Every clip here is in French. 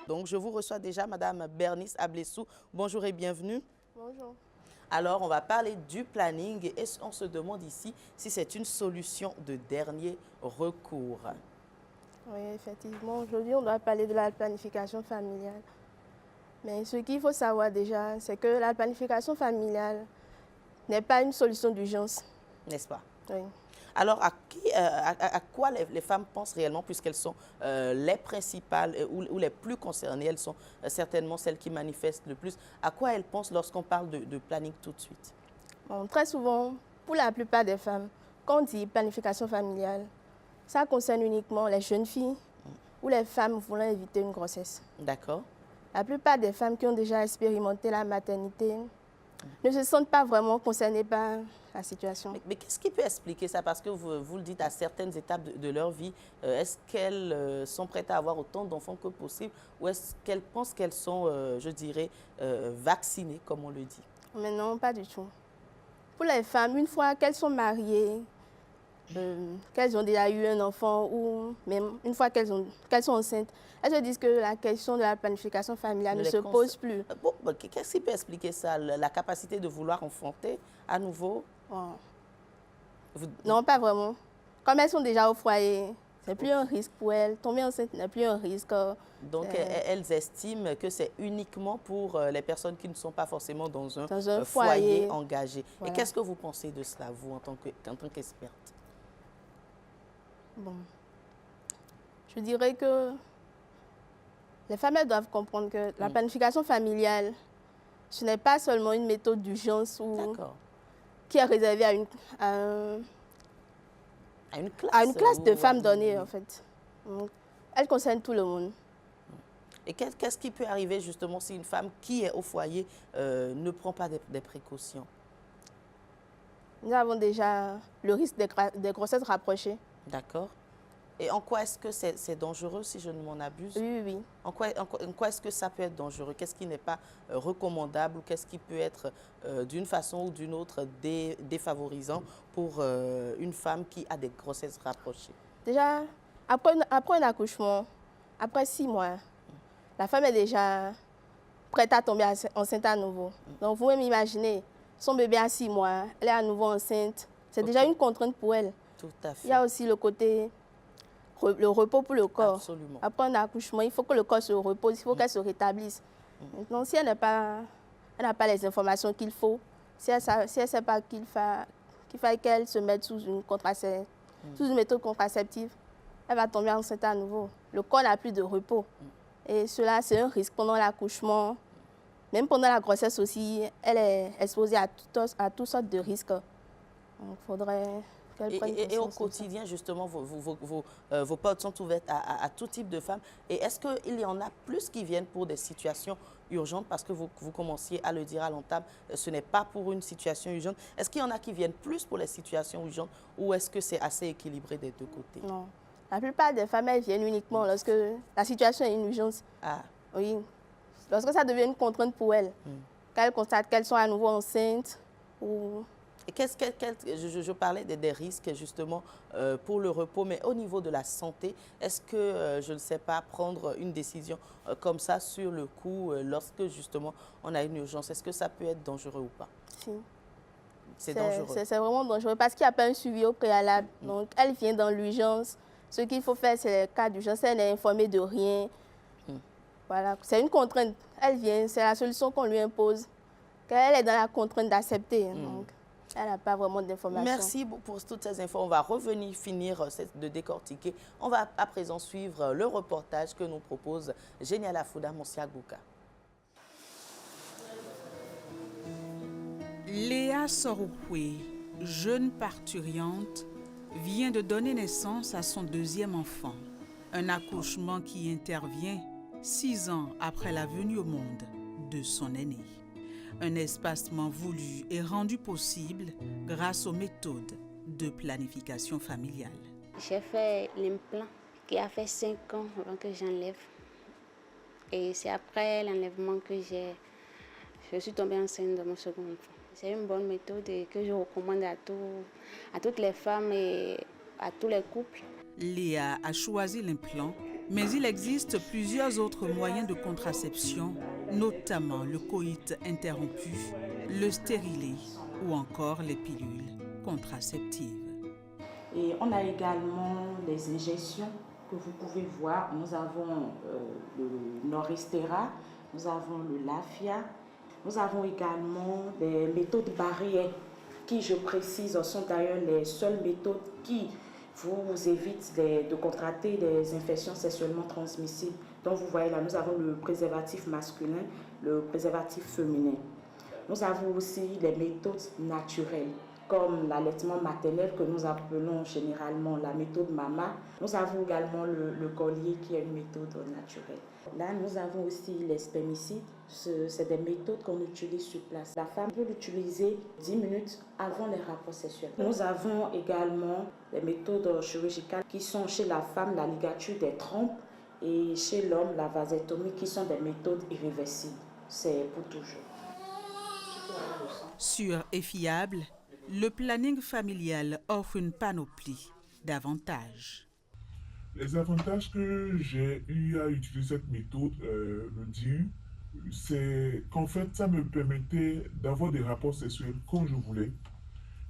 Donc, je vous reçois déjà, Madame Bernice Ablessou. Bonjour et bienvenue. Bonjour. Alors, on va parler du planning et on se demande ici si c'est une solution de dernier recours. Oui, effectivement, aujourd'hui, on doit parler de la planification familiale. Mais ce qu'il faut savoir déjà, c'est que la planification familiale n'est pas une solution d'urgence. N'est-ce pas? Oui. Alors, à quoi les femmes pensent réellement, puisqu'elles sont les principales ou les plus concernées, elles sont certainement celles qui manifestent le plus. À quoi elles pensent lorsqu'on parle de planning tout de suite? Bon, très souvent, pour la plupart des femmes, quand on dit planification familiale, ça concerne uniquement les jeunes filles ou les femmes voulant éviter une grossesse. D'accord. La plupart des femmes qui ont déjà expérimenté la maternité ne se sentent pas vraiment concernées par la situation. Mais qu'est-ce qui peut expliquer ça? Parce que vous le dites, à certaines étapes de leur vie, est-ce qu'elles sont prêtes à avoir autant d'enfants que possible ou est-ce qu'elles pensent qu'elles sont, je dirais, vaccinées, comme on le dit? Mais non, pas du tout. Pour les femmes, une fois qu'elles sont mariées, qu'elles ont déjà eu un enfant ou même une fois qu'elles sont enceintes, elles se disent que la question de la planification familiale ne se pose plus. Bon, qu'est-ce qui peut expliquer ça? La capacité de vouloir enfanter à nouveau? Oh. Non, pas vraiment. Comme elles sont déjà au foyer, ce n'est plus un risque pour elles. Tomber enceinte n'est plus un risque. Donc, elles estiment que c'est uniquement pour les personnes qui ne sont pas forcément dans un foyer engagé. Voilà. Et qu'est-ce que vous pensez de cela, vous, en tant qu'experte? Bon, je dirais que les femmes elles doivent comprendre que la planification familiale, ce n'est pas seulement une méthode d'urgence qui est réservée à une classe de femmes données, en fait. Donc, elle concerne tout le monde. Et qu'est-ce qui peut arriver justement si une femme qui est au foyer ne prend pas des précautions? Nous avons déjà le risque des grossesses rapprochées. D'accord. Et en quoi est-ce que c'est dangereux, si je ne m'en abuse? Oui, oui. En quoi est-ce que ça peut être dangereux? Qu'est-ce qui n'est pas recommandable ou qu'est-ce qui peut être d'une façon ou d'une autre défavorisant pour une femme qui a des grossesses rapprochées? Déjà, après un accouchement, après 6 mois, la femme est déjà prête à tomber enceinte à nouveau. Donc, vous-même imaginez, son bébé a 6 mois, elle est à nouveau enceinte. C'est déjà une contrainte pour elle. Tout à fait. Il y a aussi le côté, le repos pour le corps. Absolument. Après un accouchement, il faut que le corps se repose, il faut qu'elle se rétablisse. Maintenant, si elle n'a pas les informations qu'il faut, si elle ne sait pas qu'il faille qu'elle se mette sous une méthode contraceptive, elle va tomber enceinte à nouveau. Le corps n'a plus de repos. Et cela, c'est un risque pendant l'accouchement. Même pendant la grossesse aussi, elle est exposée à toutes sortes de risques. Donc, il faudrait qu'elle prenne conscience. Et au quotidien, justement, vos portes sont ouvertes à tout type de femmes. Et est-ce qu'il y en a plus qui viennent pour des situations urgentes? Parce que vous commenciez à le dire à l'entame, ce n'est pas pour une situation urgente. Est-ce qu'il y en a qui viennent plus pour les situations urgentes ou est-ce que c'est assez équilibré des deux côtés? Non. La plupart des femmes, elles viennent uniquement lorsque la situation est une urgence. Ah. Oui. Lorsque ça devient une contrainte pour elles. Qu'elles constatent qu'elles sont à nouveau enceintes ou... Et je parlais des risques justement pour le repos, mais au niveau de la santé, est-ce que, je ne sais pas, prendre une décision comme ça sur le coup, lorsque justement on a une urgence, est-ce que ça peut être dangereux ou pas? Si. C'est dangereux. C'est vraiment dangereux parce qu'il n'y a pas un suivi au préalable. Donc elle vient dans l'urgence. Ce qu'il faut faire, c'est les cas d'urgence. Elle n'est informée de rien. Voilà. C'est une contrainte. Elle vient, c'est la solution qu'on lui impose. Elle est dans la contrainte d'accepter. Donc, elle n'a pas vraiment d'informations. Merci pour toutes ces infos. On va revenir finir de décortiquer. On va à présent suivre le reportage que nous propose Génial Afouda Monsiagouka. Léa Soroukwé, jeune parturiente, vient de donner naissance à son deuxième enfant. Un accouchement qui intervient 6 ans après la venue au monde de son aîné. Un espacement voulu et rendu possible grâce aux méthodes de planification familiale. J'ai fait l'implant qui a fait 5 ans avant que j'enlève. Et c'est après l'enlèvement que je suis tombée enceinte de mon second enfant. C'est une bonne méthode et que je recommande à toutes les femmes et à tous les couples. Léa a choisi l'implant, mais il existe plusieurs autres moyens de contraception, notamment le coït interrompu, le stérilet ou encore les pilules contraceptives. Et on a également les injections que vous pouvez voir. Nous avons le Norestera, nous avons le Lafia, nous avons également des méthodes barrières qui, je précise, sont d'ailleurs les seules méthodes qui vous évitent de contracter des infections sexuellement transmissibles. Donc vous voyez là, nous avons le préservatif masculin, le préservatif féminin. Nous avons aussi les méthodes naturelles, comme l'allaitement maternel que nous appelons généralement la méthode MAMA. Nous avons également le collier qui est une méthode naturelle. Là, nous avons aussi les spermicides. C'est des méthodes qu'on utilise sur place. La femme peut l'utiliser 10 minutes avant les rapports sexuels. Nous avons également les méthodes chirurgicales qui sont chez la femme la ligature des trompes et chez l'homme la vasectomie qui sont des méthodes irréversibles. C'est pour toujours. Sûr et fiable, le planning familial offre une panoplie d'avantages. Les avantages que j'ai eu à utiliser cette méthode, le DIU, c'est qu'en fait, ça me permettait d'avoir des rapports sexuels quand je voulais.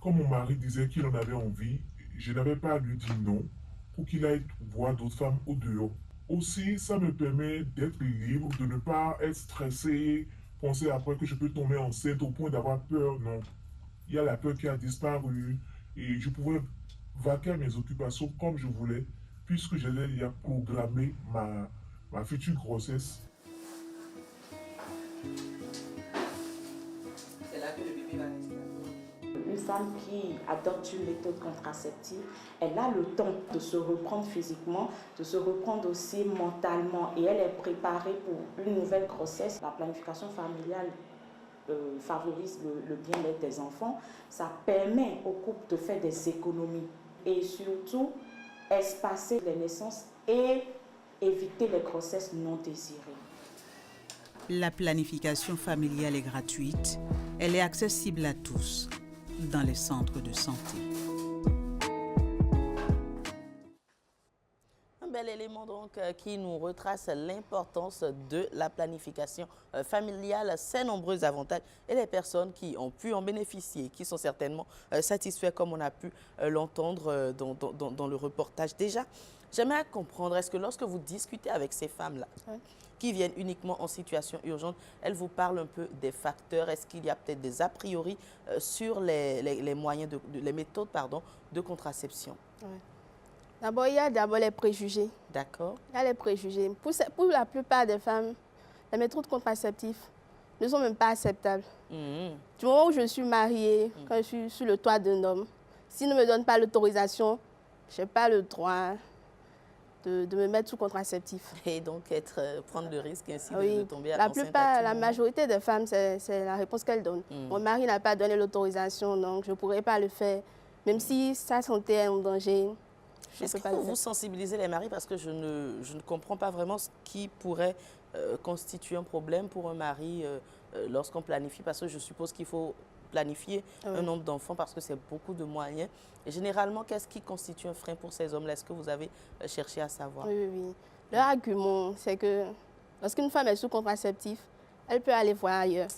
Quand mon mari disait qu'il en avait envie, je n'avais pas à lui dire non pour qu'il aille voir d'autres femmes au dehors. Aussi, ça me permet d'être libre, de ne pas être stressé, penser après que je peux tomber enceinte au point d'avoir peur. Non, il y a la peur qui a disparu et je pouvais vaquer à mes occupations comme je voulais, puisque j'allais y programmer ma future grossesse. C'est là que le bébé va rester. Une femme qui adopte une méthode contraceptive, elle a le temps de se reprendre physiquement, de se reprendre aussi mentalement et elle est préparée pour une nouvelle grossesse. La planification familiale favorise le bien-être des enfants. Ça permet au couple de faire des économies et surtout espacer les naissances et éviter les grossesses non désirées. La planification familiale est gratuite. Elle est accessible à tous dans les centres de santé. Un bel élément donc qui nous retrace l'importance de la planification familiale, ses nombreux avantages et les personnes qui ont pu en bénéficier, qui sont certainement satisfaits comme on a pu l'entendre dans le reportage. Déjà, j'aimerais comprendre, est-ce que lorsque vous discutez avec ces femmes-là, qui viennent uniquement en situation urgente, elles vous parlent un peu des facteurs, est-ce qu'il y a peut-être des a priori sur les moyens, les méthodes de contraception? D'abord, il y a les préjugés. D'accord. Il y a les préjugés. Pour la plupart des femmes, les méthodes contraceptives ne sont même pas acceptables. Du moment où je suis mariée, quand je suis sur le toit d'un homme, s'il ne me donne pas l'autorisation, je n'ai pas le droit de me mettre sous contraceptif. Et donc prendre le risque ainsi oui, de tomber enceinte. La majorité des femmes, c'est la réponse qu'elles donnent. Mon mari n'a pas donné l'autorisation, donc je ne pourrais pas le faire. Même si sa santé est en danger, je ne peux pas le faire. Vous sensibilisez les maris parce que je ne comprends pas vraiment ce qui pourrait constituer un problème pour un mari lorsqu'on planifie, parce que je suppose qu'il faut planifier un nombre d'enfants parce que c'est beaucoup de moyens. Et généralement, qu'est-ce qui constitue un frein pour ces hommes-là? Est-ce que vous avez cherché à savoir? Oui. Leur argument, c'est que lorsqu'une femme est sous contraceptif, elle peut aller voir ailleurs.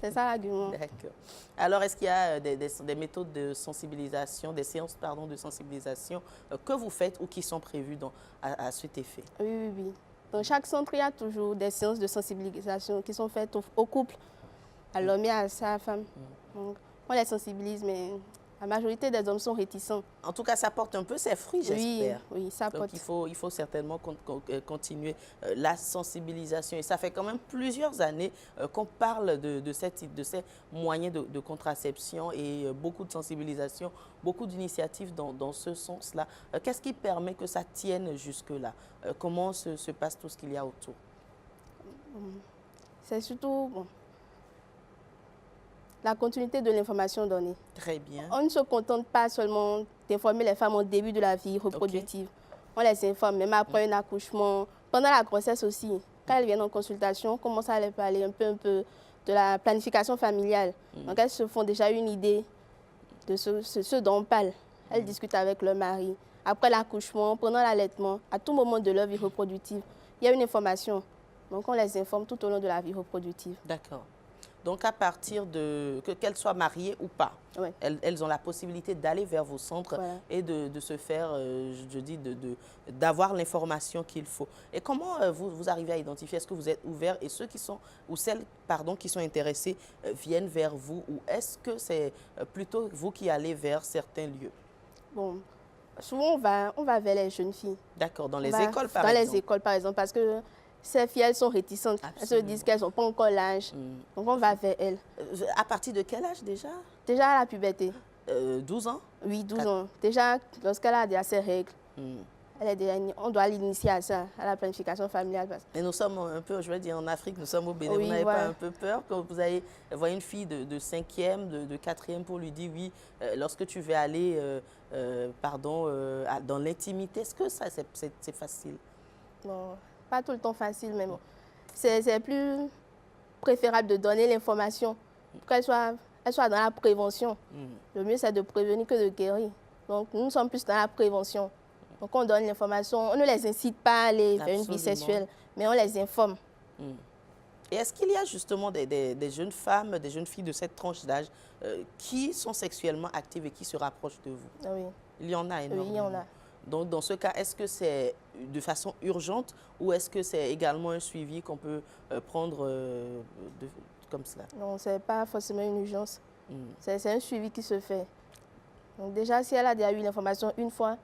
C'est ça l'argument. D'accord. Alors, est-ce qu'il y a des méthodes de sensibilisation, des séances de sensibilisation que vous faites ou qui sont prévues à cet effet? Oui. Dans chaque centre, il y a toujours des séances de sensibilisation qui sont faites au couple, à l'homme et à sa femme. Donc, on les sensibilise, mais la majorité des hommes sont réticents. En tout cas, ça porte un peu ses fruits, j'espère. Oui, ça porte. Donc, il faut certainement continuer la sensibilisation. Et ça fait quand même plusieurs années qu'on parle de ces moyens de contraception et beaucoup de sensibilisation, beaucoup d'initiatives dans ce sens-là. Qu'est-ce qui permet que ça tienne jusque-là? Comment se passe tout ce qu'il y a autour? C'est surtout la continuité de l'information donnée. Très bien. On ne se contente pas seulement d'informer les femmes au début de la vie reproductive. On les informe même après un accouchement, pendant la grossesse aussi. Quand elles viennent en consultation, on commence à leur parler un peu de la planification familiale. Donc elles se font déjà une idée de ce dont on parle. Elles discutent avec leur mari. Après l'accouchement, pendant l'allaitement, à tout moment de leur vie reproductive, il y a une information. Donc, on les informe tout au long de la vie reproductive. D'accord. Donc, à partir de... qu'elles soient mariées ou pas, Ouais. elles ont la possibilité d'aller vers vos centres Voilà. et de se faire, je dis, d'avoir l'information qu'il faut. Et comment vous arrivez à identifier? Est-ce que vous êtes ouvert et ceux qui sont, ou celles, pardon, qui sont intéressées viennent vers vous? Ou est-ce que c'est plutôt vous qui allez vers certains lieux? Bon, souvent, on va vers les jeunes filles. D'accord. Dans les On va écoles, par dans exemple? les écoles, par exemple, parce que ces filles, elles sont réticentes. Elles se Absolument. disent qu'elles n'ont pas encore l'âge. Donc, on va vers elles. À partir de quel âge déjà? Déjà à la puberté. 12 ans? Oui, 12 ans. Déjà, lorsqu'elle a déjà ses règles, Hmm. on doit l'initier à ça, à la planification familiale. Et nous sommes un peu, je veux dire, en Afrique, nous sommes au Bénin. Oui, Vous n'avez voilà. pas un peu peur quand vous allez voir une fille de 5e, de 4e pour lui dire, oui, lorsque tu veux aller dans l'intimité, est-ce que ça, c'est facile? Bon, pas tout le temps facile, mais bon. C'est plus préférable de donner l'information pour qu'elle soit dans la prévention. Le mieux, c'est de prévenir que de guérir. Donc, nous sommes plus dans la prévention. Donc, on donne l'information. On ne les incite pas à aller vers une vie Absolument. sexuelle, mais on les informe. Et est-ce qu'il y a justement des jeunes femmes, des jeunes filles de cette tranche d'âge qui sont sexuellement actives et qui se rapprochent de vous? Ah oui, Il y en a énormément. oui, il y en a. Donc, dans ce cas, est-ce que c'est de façon urgente ou est-ce que c'est également un suivi qu'on peut prendre comme cela? Non, ce n'est pas forcément une urgence. C'est un suivi qui se fait. Donc déjà, si elle a déjà eu l'information une fois,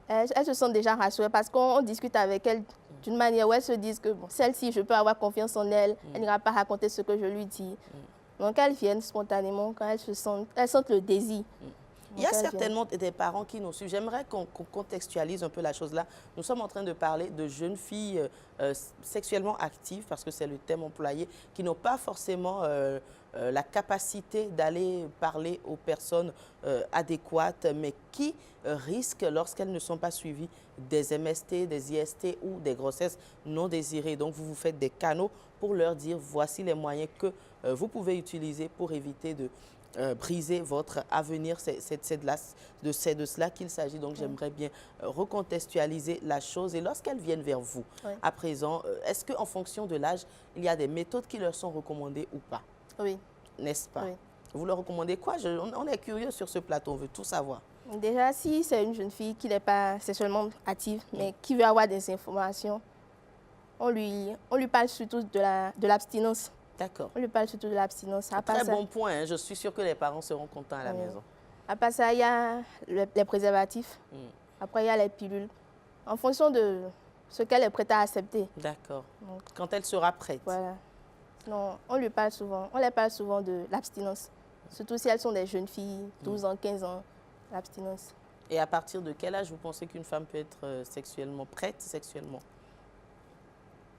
elle se sent déjà rassurée parce qu'on discute avec elle d'une manière où elles se disent que bon, celle-ci, je peux avoir confiance en elle, elle n'ira pas raconter ce que je lui dis. Donc elles viennent spontanément quand elles sentent le désir. Il y a Donc, elles certainement des parents qui nous suivent. J'aimerais qu'on contextualise un peu la chose là. Nous sommes en train de parler de jeunes filles sexuellement actives, parce que c'est le thème employé, qui n'ont pas forcément la capacité d'aller parler aux personnes adéquates, mais qui risquent, lorsqu'elles ne sont pas suivies, des MST, des IST ou des grossesses non désirées. Donc, vous vous faites des canaux pour leur dire, voici les moyens que vous pouvez utiliser pour éviter de briser votre avenir. C'est de cela qu'il s'agit. Donc, j'aimerais bien recontextualiser la chose. Et lorsqu'elles viennent vers vous, à présent, est-ce qu'en fonction de l'âge, il y a des méthodes qui leur sont recommandées ou pas? Oui. N'est-ce pas? Oui. Vous leur recommandez quoi? On est curieux sur ce plateau, on veut tout savoir. Déjà, si c'est une jeune fille qui n'est pas sexuellement active, mais qui veut avoir des informations, on lui parle surtout de l'abstinence. D'accord. On lui parle surtout de l'abstinence. Très bon point, hein. Je suis sûre que les parents seront contents à la maison. À part ça, il y a les préservatifs. Après, il y a les pilules. En fonction de ce qu'elle est prête à accepter. D'accord. Donc, quand elle sera prête. Voilà. Non, on les parle souvent de l'abstinence. Surtout si elles sont des jeunes filles, 12 ans, 15 ans, l'abstinence. Et à partir de quel âge vous pensez qu'une femme peut être sexuellement prête, sexuellement?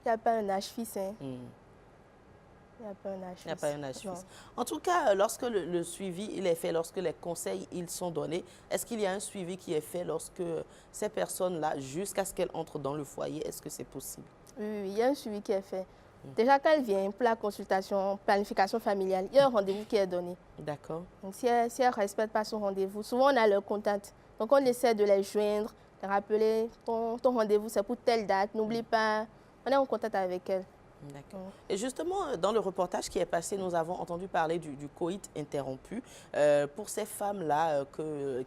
Il n'y a pas un âge fixe, hein. Il n'y a pas un âge fixe. En tout cas, lorsque le suivi il est fait, lorsque les conseils ils sont donnés, est-ce qu'il y a un suivi qui est fait lorsque ces personnes-là, jusqu'à ce qu'elles entrent dans le foyer, est-ce que c'est possible? Oui, il y a un suivi qui est fait. Déjà, quand elle vient pour la consultation, planification familiale, il y a un rendez-vous qui est donné. D'accord. Donc, si elle ne respecte pas son rendez-vous, souvent on a leur contact. Donc, on essaie de les joindre, de rappeler ton rendez-vous, c'est pour telle date, n'oublie pas. On est en contact avec elle. D'accord. Et justement, dans le reportage qui est passé, nous avons entendu parler du coït interrompu. Pour ces femmes-là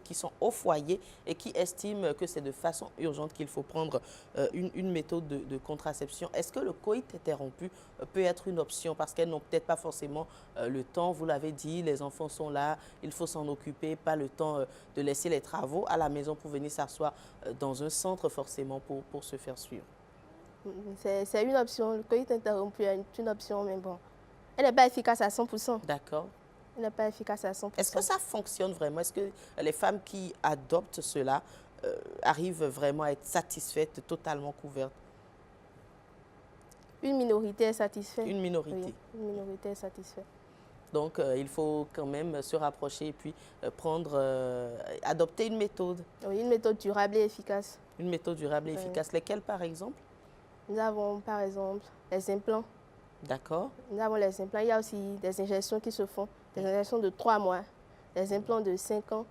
qui sont au foyer et qui estiment que c'est de façon urgente qu'il faut prendre une méthode de contraception, est-ce que le coït interrompu peut être une option? Parce qu'elles n'ont peut-être pas forcément le temps, vous l'avez dit, les enfants sont là, il faut s'en occuper, pas le temps de laisser les travaux à la maison pour venir s'asseoir dans un centre forcément pour se faire suivre. C'est une option. Le coït interrompu est une option, mais bon, elle n'est pas efficace à 100%. D'accord. Elle n'est pas efficace à 100%. Est-ce que ça fonctionne vraiment? Est-ce que les femmes qui adoptent cela arrivent vraiment à être satisfaites, totalement couvertes? Une minorité est satisfaite. Une minorité. Oui, une minorité est satisfaite. Donc, il faut quand même se rapprocher et puis adopter une méthode. Oui, une méthode durable et efficace. Une méthode durable et efficace. Lesquelles, par exemple? Nous avons, par exemple, les implants. D'accord. Nous avons les implants. Il y a aussi des injections qui se font, des injections de 3 mois, des implants de 5 ans.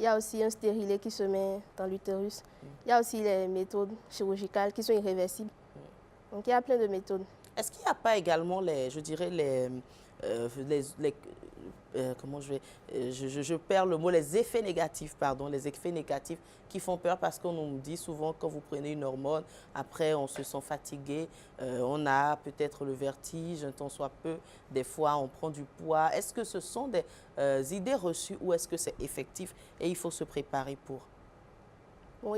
Il y a aussi un stérilet qui se met dans l'utérus. Il y a aussi les méthodes chirurgicales qui sont irréversibles. Donc, il y a plein de méthodes. Est-ce qu'il n'y a pas également je dirais, comment je perds le mot, les effets négatifs, pardon, les effets négatifs qui font peur parce qu'on nous dit souvent quand vous prenez une hormone, après on se sent fatigué, on a peut-être le vertige, un temps soit peu, des fois on prend du poids. Est-ce que ce sont des idées reçues ou est-ce que c'est effectif et il faut se préparer pour? Bon,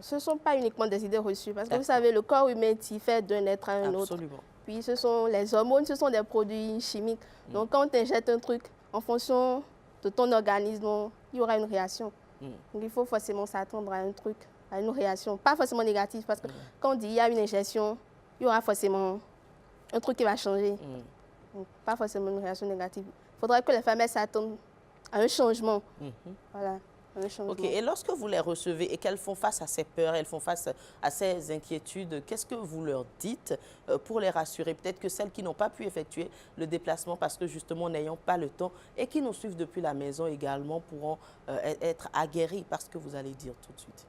ce ne sont pas uniquement des idées reçues parce que vous savez, le corps humain est fait d'un être à un autre. Absolument. Puis ce sont les hormones, ce sont des produits chimiques. Donc quand on t'injecte un truc, en fonction de ton organisme, il y aura une réaction. Donc il faut forcément s'attendre à un truc, à une réaction. Pas forcément négative parce que quand on dit il y a une injection, il y aura forcément un truc qui va changer. Donc, pas forcément une réaction négative. Il faudrait que les femmes s'attendent à un changement. Voilà. Ok, et lorsque vous les recevez et qu'elles font face à ces peurs, elles font face à ces inquiétudes, qu'est-ce que vous leur dites pour les rassurer? Peut-être que celles qui n'ont pas pu effectuer le déplacement parce que justement n'ayant pas le temps et qui nous suivent depuis la maison également pourront être aguerries par ce que vous allez dire tout de suite.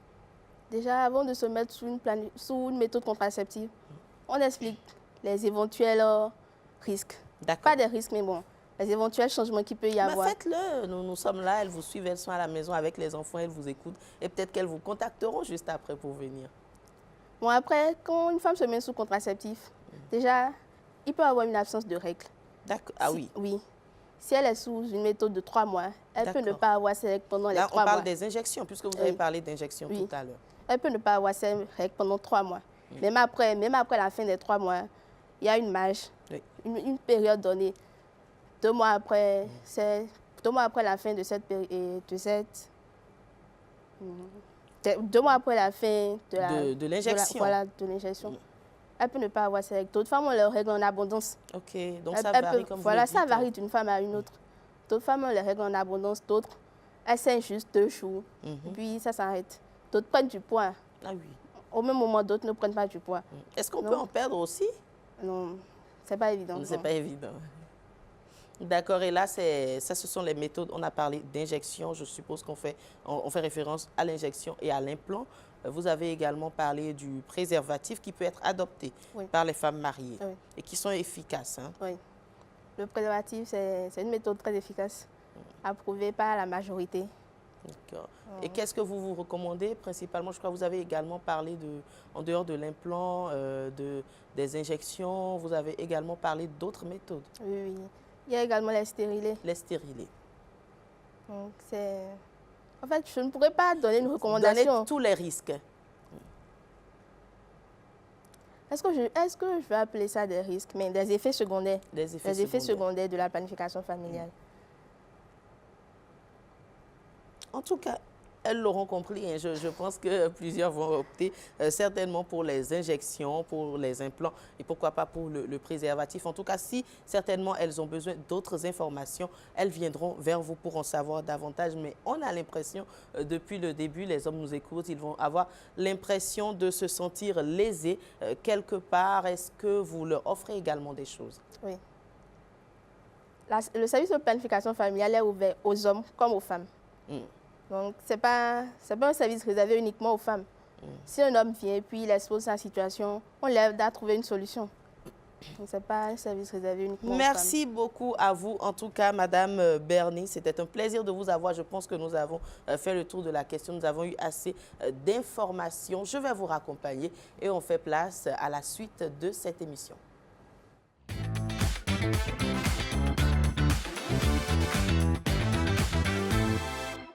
Déjà, avant de se mettre sous une méthode contraceptive, on explique les éventuels risques. Pas des risques, mais bon. Les éventuels changements qu'il peut y avoir. Faites-le, nous sommes là, elles vous suivent, elles sont à la maison avec les enfants, elles vous écoutent et peut-être qu'elles vous contacteront juste après pour venir. Bon, après, quand une femme se met sous contraceptif, déjà, il peut avoir une absence de règles. D'accord, ah oui. Oui. Si elle est sous une méthode de 3 mois, elle peut ne pas avoir ses règles pendant les 3 mois. Là, on parle des injections, puisque vous avez parlé d'injections tout à l'heure. Elle peut ne pas avoir ses règles pendant 3 mois. Même après la fin des 3 mois, il y a une marge, une période donnée. 2 mois après, 2 mois après la fin de cette période, 2 mois après la fin de l'injection. Voilà, de l'injection. Elle peut ne pas avoir ses règles. D'autres femmes ont leurs règles en abondance. Ok, donc ça varie comme vous le dites. Ça varie d'une femme à une autre. D'autres femmes ont les règles en abondance, d'autres, elles saignent juste 2 jours, puis ça s'arrête. D'autres prennent du poids. Ah oui. Au même moment, d'autres ne prennent pas du poids. Est-ce qu'on peut en perdre aussi? Non, c'est pas évident. C'est pas évident. D'accord, et là, ce sont les méthodes. On a parlé d'injection, je suppose qu'on fait référence à l'injection et à l'implant. Vous avez également parlé du préservatif qui peut être adopté par les femmes mariées et qui sont efficaces. Hein? Oui. Le préservatif, c'est une méthode très efficace, approuvée par la majorité. D'accord. Et qu'est-ce que vous recommandez principalement? Je crois que vous avez également parlé, en dehors de l'implant, des injections, vous avez également parlé d'autres méthodes. Oui, oui. Il y a également les stérilés. Les stérilés. Donc, en fait, je ne pourrais pas donner une recommandation. Donner tous les risques. Est-ce que je vais appeler ça des risques, mais des effets secondaires? Des effets secondaires de la planification familiale. En tout cas, elles l'auront compris. Hein. Je pense que plusieurs vont opter certainement pour les injections, pour les implants et pourquoi pas pour le préservatif. En tout cas, si certainement elles ont besoin d'autres informations, elles viendront vers vous pour en savoir davantage. Mais on a l'impression, depuis le début, les hommes nous écoutent, ils vont avoir l'impression de se sentir lésés quelque part. Est-ce que vous leur offrez également des choses? Oui. Le service de planification familiale est ouvert aux hommes comme aux femmes. Donc, ce n'est pas un service réservé uniquement aux femmes. Si un homme vient et puis il expose sa situation, on l'aide à trouver une solution. Donc, ce n'est pas un service réservé uniquement aux femmes. Merci beaucoup à vous, en tout cas, Madame Berny. C'était un plaisir de vous avoir. Je pense que nous avons fait le tour de la question. Nous avons eu assez d'informations. Je vais vous raccompagner et on fait place à la suite de cette émission.